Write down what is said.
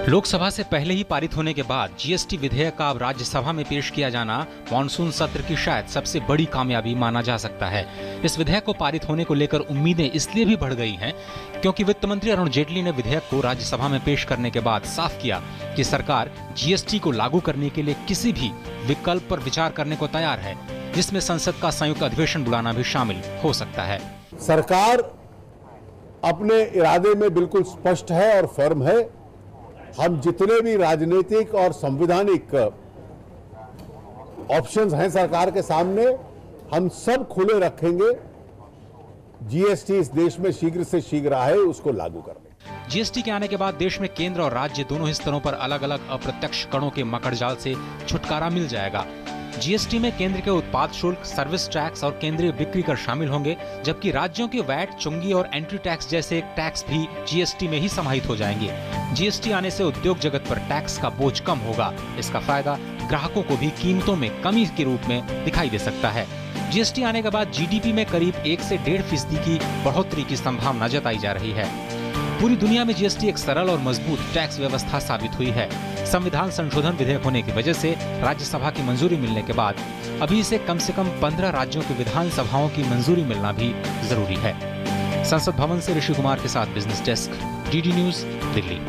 लोकसभा से पहले ही पारित होने के बाद जीएसटी विधेयक का अब राज्यसभा में पेश किया जाना मॉनसून सत्र की शायद सबसे बड़ी कामयाबी माना जा सकता है। इस विधेयक को पारित होने को लेकर उम्मीदें इसलिए भी बढ़ गई हैं क्योंकि वित्त मंत्री अरुण जेटली ने विधेयक को राज्यसभा में पेश करने के बाद साफ किया कि सरकार जीएसटी को लागू करने के लिए किसी भी विकल्प पर विचार करने को तैयार है, जिसमें संसद का संयुक्त अधिवेशन बुलाना भी शामिल हो सकता है। सरकार अपने इरादे में बिल्कुल स्पष्ट है और फर्म है। हम जितने भी राजनीतिक और संवैधानिक ऑप्शंस हैं सरकार के सामने, हम सब खुले रखेंगे जीएसटी इस देश में शीघ्र से शीघ्र आए उसको लागू करने। जीएसटी के आने के बाद देश में केंद्र और राज्य दोनों ही स्तरों पर अलग अलग अप्रत्यक्ष करों के मकड़जाल से छुटकारा मिल जाएगा। जीएसटी में केंद्र के उत्पाद शुल्क, सर्विस टैक्स और केंद्रीय बिक्री कर शामिल होंगे, जबकि राज्यों के वैट, चुंगी और एंट्री टैक्स जैसे टैक्स भी जीएसटी में ही समाहित हो जाएंगे। जीएसटी आने से उद्योग जगत पर टैक्स का बोझ कम होगा। इसका फायदा ग्राहकों को भी कीमतों में कमी के रूप में दिखाई दे सकता है। जीएसटी आने के बाद जीडीपी में करीब 1 से 1.5% की बढ़ोतरी की संभावना जताई जा रही है। पूरी दुनिया में जीएसटी एक सरल और मजबूत टैक्स व्यवस्था साबित हुई है। संविधान संशोधन विधेयक होने की वजह से राज्यसभा की मंजूरी मिलने के बाद अभी इसे कम से कम 15 राज्यों की विधानसभाओं की मंजूरी मिलना भी जरूरी है। संसद भवन से ऋषि कुमार के साथ business desk, DD news, Delhi.